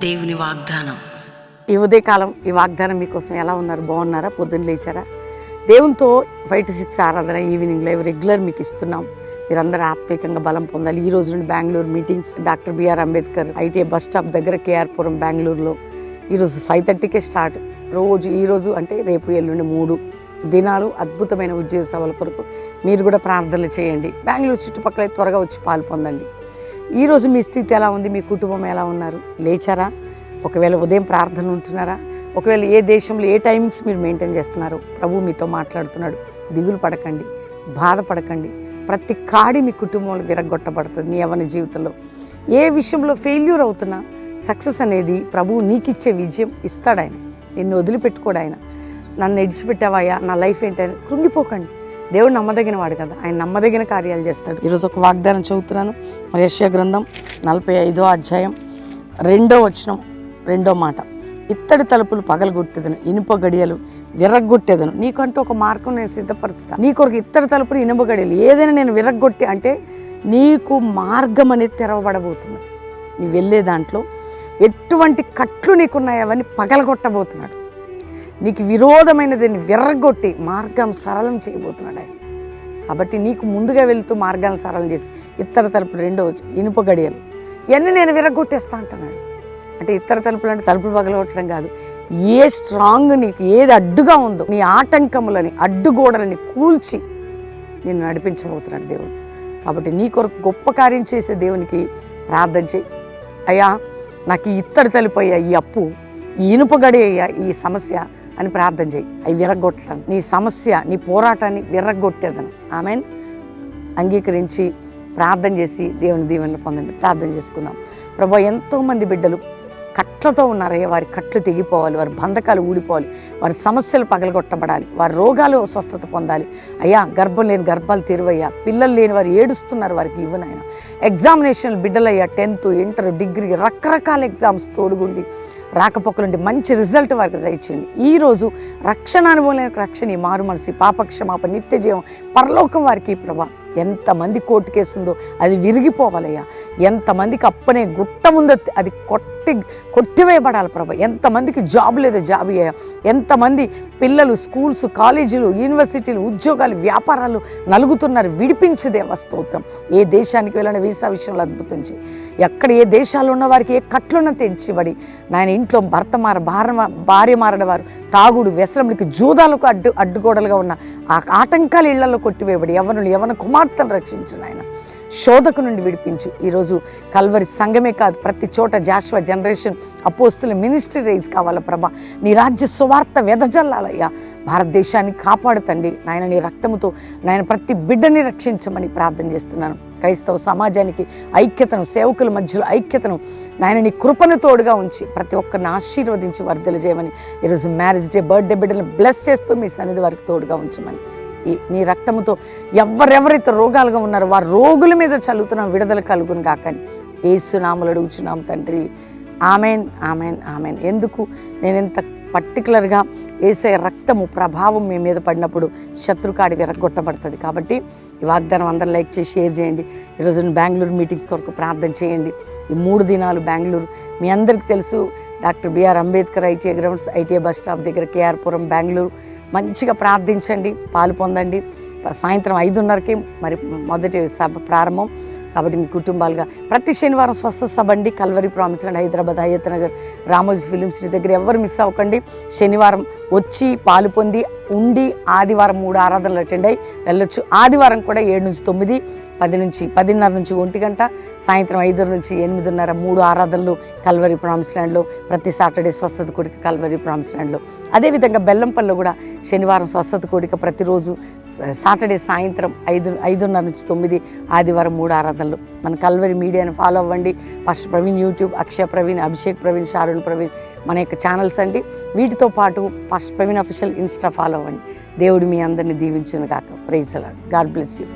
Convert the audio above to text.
దేవుని వాగ్దానం. ఈ ఉదయకాలం ఈ వాగ్దానం మీకోసం ఎలా ఉన్నారు? బాగున్నారా? పొద్దున్న లేచారా? దేవునితో 5 to 6 ఆరాధన ఈవినింగ్ లైవ్ రెగ్యులర్ మీకు ఇస్తున్నాం. మీరందరూ ఆత్మీయంగా బలం పొందాలి. ఈ రోజు నుండి Bengaluru meetings doctor BR Ambedkar ITI bus stop దగ్గర కేఆర్పురం బెంగళూరులో ఈరోజు 5:30కే స్టార్ట్. ఈరోజు అంటే రేపు ఎల్లుండి 3 దినాలు అద్భుతమైన ఉద్యోగ సభల కొరకు మీరు కూడా ప్రార్థనలు చేయండి. బెంగళూరు చుట్టుపక్కల త్వరగా వచ్చి పాలు పొందండి. ఈరోజు మీ స్థితి ఎలా ఉంది? మీ కుటుంబం ఎలా ఉన్నారు? లేచారా? ఒకవేళ ఉదయం ప్రార్థన ఉంటున్నారా? ఒకవేళ ఏ దేశంలో ఏ టైమింగ్స్ మీరు మెయింటైన్ చేస్తున్నారు? ప్రభు మీతో మాట్లాడుతున్నాడు. దిగులు పడకండి, బాధపడకండి. ప్రతి కాడి మీ కుటుంబంలో విరగొట్టబడుతుంది. మీ యవ్వన జీవితంలో ఏ విషయంలో ఫెయిల్యూర్ అవుతున్నా సక్సెస్ అనేది ప్రభువు నీకిచ్చే విజయం ఇస్తాడు. ఆయన నిన్ను వదిలిపెట్టుకోడు. ఆయన నన్ను విడిచిపెట్టావయ్యా, నా లైఫ్ ఏంటని కృంగిపోకండి. దేవుడు నమ్మదగిన వాడు కదా, ఆయన నమ్మదగిన కార్యాలు చేస్తాడు. ఈరోజు ఒక వాగ్దానం చదువుతున్నాను. యెషయా గ్రంథం 45వ అధ్యాయం 2వ వచనం 2వ మాట. ఇత్తడి తలుపులు పగలగొట్టేదను, ఇనుప గడియలు విరగ్గొట్టేదను. నీకంటూ ఒక మార్గం నేను సిద్ధపరుస్తాను. నీ కొరకు ఇత్తడి తలుపులు, ఇనుప గడియలు ఏదైనా నేను విరగ్గొట్టి అంటే నీకు మార్గం అనేది తెరవబడబోతుంది. నీ వెళ్ళే దాంట్లో ఎటువంటి కట్లు నీకున్నాయి అవన్నీ పగలగొట్టబోతున్నాడు. నీకు విరోధమైనదాన్ని విర్రగొట్టి మార్గం సరళం చేయబోతున్నాడు ఆయన. కాబట్టి నీకు ముందుగా వెళుతూ మార్గాన్ని సరళం చేసి ఇత్తడి తలుపులు 2వ ఇనుప గడియలు ఇవన్నీ నేను విరగొట్టేస్తా అంటున్నాడు. అంటే ఇత్తడి తలుపులు అంటే తలుపులు పగలగొట్టడం కాదు. ఏ స్ట్రాంగ్ నీకు ఏది అడ్డుగా ఉందో నీ ఆటంకములని అడ్డుగోడలని కూల్చి నిన్ను నడిపించబోతున్నాడు దేవుడు. కాబట్టి నీ కొరకు గొప్ప కార్యం చేసే దేవునికి ప్రార్థన చేయి. అయ్యా నాకు ఈ ఇత్తడి తలుపు అయ్యా, ఈ అప్పు, ఈ ఇనుప గడి అయ్యా, ఈ సమస్య అని ప్రార్థన చేయి. అవి విరగొట్టను. నీ సమస్య, నీ పోరాటాన్ని విరగొట్టేదను. ఆమెన్. అంగీకరించి ప్రార్థన చేసి దేవుని దీవెనలు పొందండి. ప్రార్థన చేసుకుందాం. ప్రభా, ఎంతోమంది బిడ్డలు కట్లతో ఉన్నారయ్యా, వారి కట్లు తెగిపోవాలి, వారి బంధకాలు ఊడిపోవాలి, వారి సమస్యలు పగలగొట్టబడాలి, వారి రోగాలు స్వస్థత పొందాలి. అయ్యా, గర్భం లేని గర్భాలు తెరువయ్యా, పిల్లలు లేని వారు ఏడుస్తున్నారు, వారికి ఇవ్వనైనా. ఎగ్జామినేషన్లు బిడ్డలయ్యా, 10th, ఇంటర్, డిగ్రీ రకరకాల ఎగ్జామ్స్ తోడుగుండి రాకపోకలుండి మంచి రిజల్ట్ వారికి దయచేయండి. ఈరోజు రక్షణ అనుభవం రక్షణ, మారు మనసు, పాపక్షమాపణ, నిత్య జీవం, పరలోకం వారికి ప్రభా. ఎంతమంది కోర్టు కేసుందో అది విరిగిపోవాలయ్యా. ఎంతమందికి అప్పనే గుట్ట ఉందో అది కొట్టివేయబడాలి ప్రభా. ఎంతమందికి జాబ్ లేదో జాబ్ అయ్యా. ఎంతమంది పిల్లలు స్కూల్స్, కాలేజీలు, యూనివర్సిటీలు, ఉద్యోగాలు, వ్యాపారాలు నలుగుతున్నారు. విడిపించదే స్తోత్రం. ఏ దేశానికి వెళ్ళిన వీసా విషయంలో అద్భుతం చేయి. ఎక్కడ ఏ దేశాల్లో ఉన్న వారికి ఏ కట్లున్న తెంచిబడి నాయన ఇంట్లో భార్య మారడ వారు తాగుడు, వ్యసనములకి, జూదాలకు అడ్డుగోడలుగా ఉన్న ఆ ఆటంకాలు ఇళ్లలో కొట్టివేయబడి యవ్వన కుమార్తెను రక్షించిన ఆయన. శోధకు నుండి విడిపించు. ఈరోజు కల్వరి సంఘమే కాదు, ప్రతి చోట జాషువా జనరేషన్ అపోస్తుల మినిస్ట్రీ రైజ్ కావాలా ప్రభా. నీ రాజ్య సువార్త వెదజల్లాలయ్యా. భారతదేశాన్ని కాపాడుతండి నాయన. నీ రక్తముతో నాయన ప్రతి బిడ్డని రక్షించమని ప్రార్థన చేస్తున్నాను. క్రైస్తవ సమాజానికి ఐక్యతను, సేవకుల మధ్యలో ఐక్యతను నాయన నీ కృపను తోడుగా ఉంచి ప్రతి ఒక్కరిని ఆశీర్వదించి వర్ధలు చేయమని. ఈరోజు మ్యారేజ్ డే, బర్త్డే బిడ్డలను బ్లెస్ చేస్తూ మీ సన్నిధి వారికి తోడుగా ఉంచమని. నీ రక్తముతో ఎవరెవరైతే రోగాలుగా ఉన్నారో వారి రోగుల మీద చల్లుతున్న విడుదల కలుగును కాకని యేసు నామములో అడుగుచున్నాం తండ్రి. Amen, amen, amen. ఎందుకు నేను ఎంత పర్టికులర్గా యేసయ్య రక్తము ప్రభావం మీ మీద పడినప్పుడు శత్రుకాడి విరగొట్టబడుతుంది. కాబట్టి ఈ వాగ్దానం అందరూ లైక్ చేసి షేర్ చేయండి. ఈరోజు బెంగళూరు మీటింగ్స్ కొరకు ప్రార్థన చేయండి. ఈ 3 దినాలు బెంగళూరు మీ అందరికీ తెలుసు. Doctor BR Ambedkar ITI grounds, ITI bus stop దగ్గర కేఆర్పురం బెంగళూరు. మంచిగా ప్రార్థించండి, పాలు పొందండి. సాయంత్రం 5:30కి మరి మొదటి సభ ప్రారంభం. కాబట్టి మీ కుటుంబాలుగా ప్రతి శనివారం స్వస్థ సభ అండి. Calvary promise and Hyderabad, Hayat Nagar, Ramoji film city దగ్గర. ఎవరు మిస్ అవ్వకండి. శనివారం వచ్చి పాలు పొంది ఉండి ఆదివారం 3 ఆరాధనలు అటెండ్ అయ్యి వెళ్ళొచ్చు. ఆదివారం కూడా 7 నుంచి 9, 10:30 నుంచి 1 గంట, సాయంత్రం 5 నుంచి 8:30 3 ఆరాధనలు కల్వరి ప్రామిస్ ల్యాండ్లో. ప్రతి సాటర్డే స్వస్థత కూడిక కల్వరి ప్రామిస్ ల్యాండ్లో. అదేవిధంగా బెల్లంపల్లిలో కూడా శనివారం స్వస్థత కూడిక ప్రతిరోజు సాటర్డే సాయంత్రం 5:30 నుంచి 9, ఆదివారం 3 ఆరాధనలు. మన కల్వరి మీడియాని ఫాలో అవ్వండి. పాస్టర్ ప్రవీణ్ యూట్యూబ్, అక్షయ ప్రవీణ్, అభిషేక్ ప్రవీణ్, షారుణ్ ప్రవీణ్ మన యొక్క ఛానల్స్ అండి. వీటితో పాటు pastor Praveen official insta follow అవ్వండి. దేవుడు మీ అందరినీ దీవించును గాక. Praise the lord. God bless you.